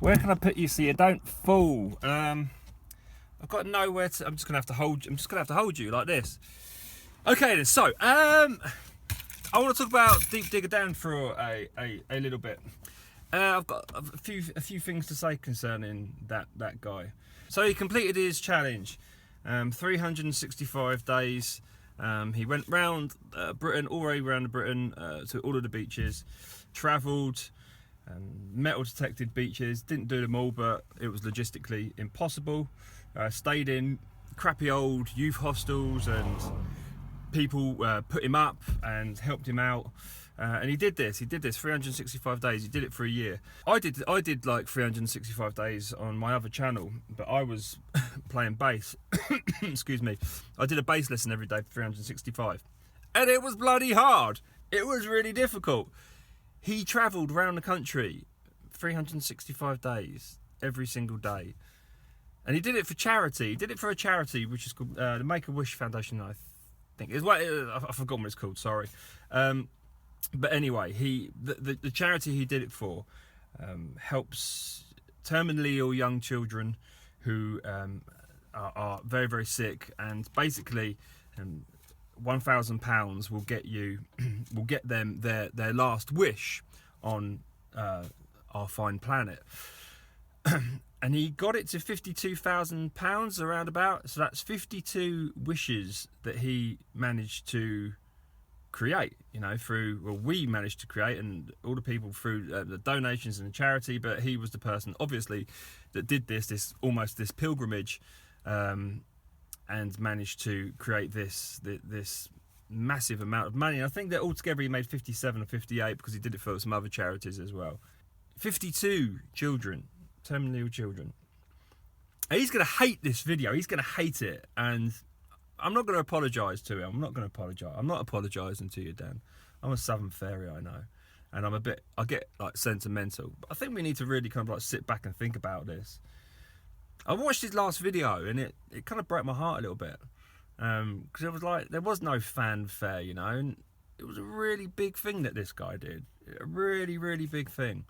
Where can I put you so you don't fall? I've got nowhere to. I'm just gonna have to hold you like this. Okay then. So I want to talk about Deep Digger Dan for a little bit. I've got a few things to say concerning that guy. So he completed his challenge, 365 days. He went round Britain, all the way around Britain, to all of the beaches, travelled, metal detected beaches. Didn't do them all, but it was logistically impossible. Stayed in crappy old youth hostels, and people put him up and helped him out. And he did this 365 days. He did it for a year. I did like 365 days on my other channel, but I was playing bass. Excuse me. I did a bass lesson every day for 365, and it was bloody hard. It was really difficult. He travelled around the country 365 days every single day, and he did it for charity. He did it for a charity which is called the Make-A-Wish Foundation, I think. I've forgotten what it's called, sorry. But anyway, the charity he did it for helps terminally ill young children who are very, very sick, and basically £1,000 will get them their last wish on our fine planet. And he got it to £52,000 around about. So that's 52 wishes that he managed to create, we managed to create, and all the people through the donations and the charity. But he was the person, obviously, that did this pilgrimage, and managed to create this massive amount of money. And I think that altogether he made 57 or 58 because he did it for some other charities as well. 52 children, terminally ill children. And he's going to hate this video. He's going to hate it, and I'm not going to apologise to him. I'm not apologising to you, Dan. I'm a Southern fairy, I know, and I get like sentimental. But I think we need to really kind of like sit back and think about this. I watched his last video, and it kind of broke my heart a little bit, because it was like there was no fanfare, and it was a really big thing that this guy did. A really, really big thing.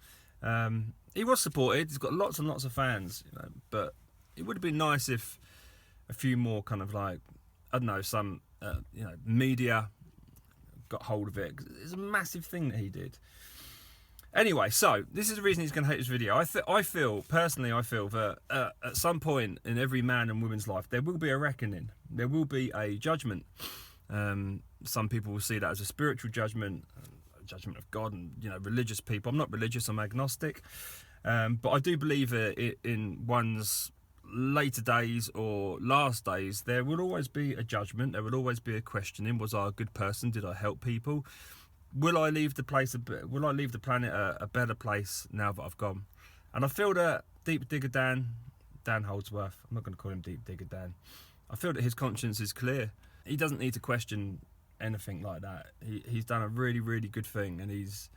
He was supported. He's got lots and lots of fans, but it would have been nice if a few more kind of like, I don't know, some media got hold of it. It's a massive thing that he did. Anyway, so this is the reason he's going to hate this video. I feel that at some point in every man and woman's life there will be a reckoning. There will be a judgment. Some people will see that as a spiritual judgment, a judgment of God, and religious people. I'm not religious. I'm agnostic, but I do believe in one's later days or last days there will always be a judgment. There will always be a questioning. Was I a good person? Did I help people? Will I leave the planet a better place now that I've gone? And I feel that Deep Digger Dan Holdsworth, I'm not going to call him Deep Digger Dan, I feel that his conscience is clear. He doesn't need to question anything like that. He's done a really, really good thing, and he's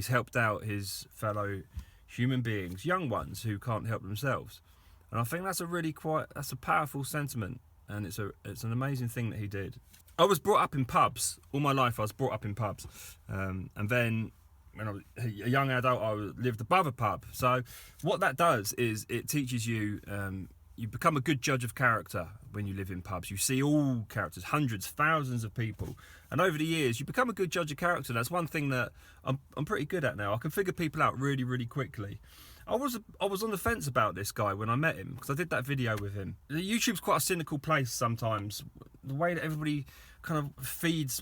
helped out his fellow human beings, young ones who can't help themselves. And I think that's a powerful sentiment, and it's an amazing thing that he did. I was brought up in pubs all my life. And then when I was a young adult, I lived above a pub. So what that does is it teaches you, you become a good judge of character when you live in pubs. You see all characters, hundreds, thousands of people, and over the years you become a good judge of character. That's one thing that I'm pretty good at now. I can figure people out really, really quickly. I was on the fence about this guy when I met him, because I did that video with him. YouTube's quite a cynical place sometimes. The way that everybody kind of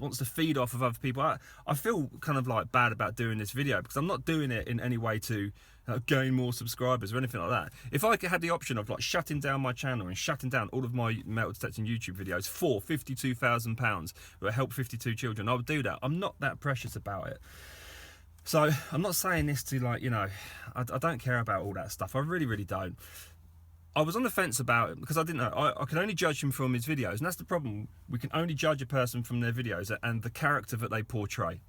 wants to feed off of other people. I feel kind of like bad about doing this video, because I'm not doing it in any way to gain more subscribers or anything like that. If I had the option of like shutting down my channel and shutting down all of my metal detecting YouTube videos for £52,000 that help 52 children, I would do that. I'm not that precious about it. So I'm not saying this to I don't care about all that stuff. I really, really don't. I was on the fence about it because I didn't know. I can only judge him from his videos, and that's the problem. We can only judge a person from their videos and the character that they portray.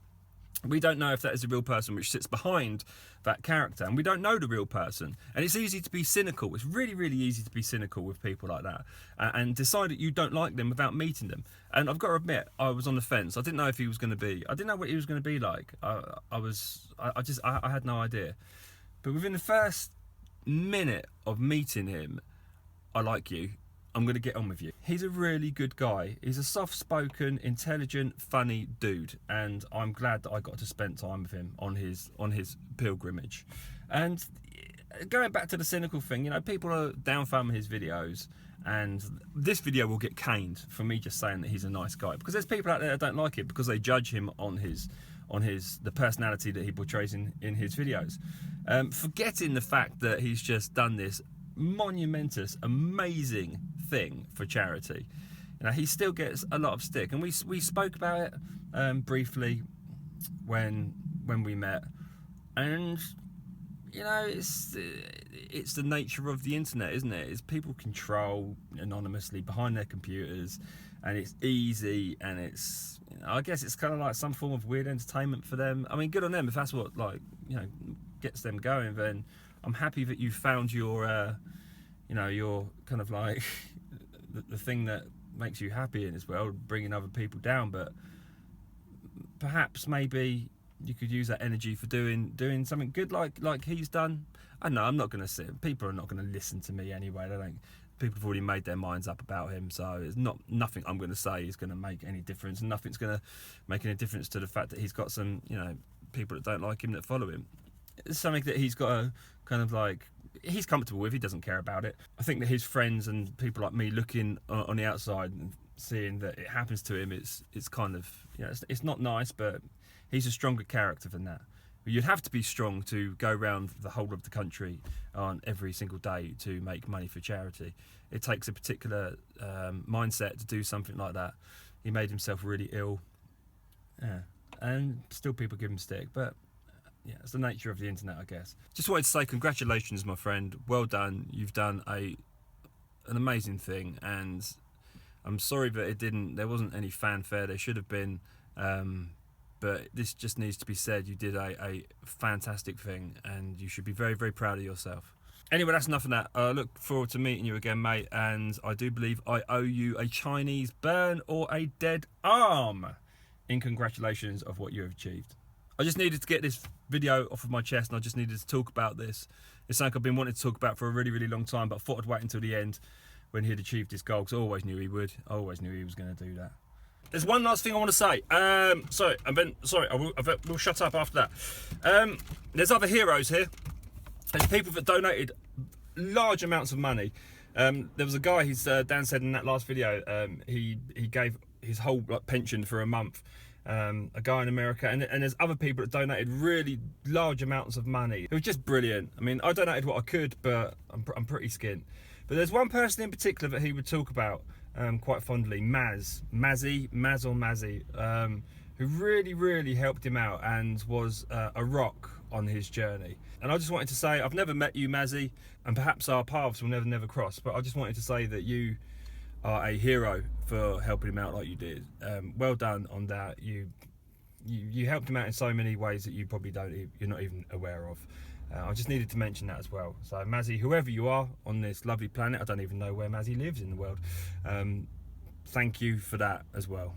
We don't know if that is a real person which sits behind that character, and we don't know the real person. And it's easy to be cynical. It's really, really easy to be cynical with people like that, and decide that you don't like them without meeting them. And I've got to admit, I was on the fence. I didn't know if he was going to be. I didn't know what he was going to be like. I had no idea. But within the first minute of meeting him, I like you. I'm going to get on with you. He's a really good guy. He's a soft-spoken, intelligent, funny dude, and I'm glad that I got to spend time with him on his pilgrimage. And going back to the cynical thing, you know, people are down-thumbing his videos, and this video will get caned for me just saying that he's a nice guy, because there's people out there that don't like it because they judge him on the personality that he portrays in his videos, forgetting the fact that he's just done this monumentous, amazing thing for charity. You know, he still gets a lot of stick, and we spoke about it briefly when we met, and you know, it's the nature of the internet, isn't it? It's people control anonymously behind their computers, and it's easy, and it's, you know, I guess it's kind of like some form of weird entertainment for them. I mean, good on them if that's what, like, you know, gets them going. Then I'm happy that you found your you know, your kind of like the thing that makes you happy in this world, bringing other people down. But perhaps maybe you could use that energy for doing something good, like he's done. I know I'm not going to sit. People are not going to listen to me anyway. They don't. People have already made their minds up about him, so it's nothing I'm going to say is going to make any difference, and nothing's going to make any difference to the fact that he's got some, you know, people that don't like him that follow him. It's something that he's got to kind of like, he's comfortable with. He doesn't care about it. I think that his friends and people like me looking on the outside and seeing that it happens to him, it's kind of, you know, it's not nice, but he's a stronger character than that. You'd have to be strong to go around the whole of the country on every single day to make money for charity. It takes a particular mindset to do something like that. He made himself really ill, yeah, and still people give him stick, but yeah, it's the nature of the internet, I guess. Just wanted to say congratulations, my friend. Well done. You've done an amazing thing, and I'm sorry that there wasn't any fanfare. There should have been, but this just needs to be said. You did a fantastic thing, and you should be very, very proud of yourself. Anyway, that's enough of that. I look forward to meeting you again, mate, and I do believe I owe you a Chinese burn or a dead arm in congratulations of what you have achieved. I just needed to get this video off of my chest, and I just needed to talk about this. It's something I've been wanting to talk about for a really, really long time, but I thought I'd wait until the end when he'd achieved his goal, because I always knew he would. I always knew he was going to do that. There's one last thing I want to say. We'll shut up after that. There's other heroes here. There's people that donated large amounts of money. There was a guy, Dan said in that last video, he gave his whole pension for a month. A guy in America, and there's other people that donated really large amounts of money. It was just brilliant. I mean, I donated what I could, but I'm pretty skint. But there's one person in particular that he would talk about quite fondly, Mazzy, who really, really helped him out and was a rock on his journey. And I just wanted to say, I've never met you, Mazzy, and perhaps our paths will never cross, but I just wanted to say that you are a hero for helping him out like you did. Well done on that. You helped him out in so many ways that you probably you're not even aware of. I just needed to mention that as well. So Mazzy, whoever you are on this lovely planet, I don't even know where Mazzy lives in the world, thank you for that as well.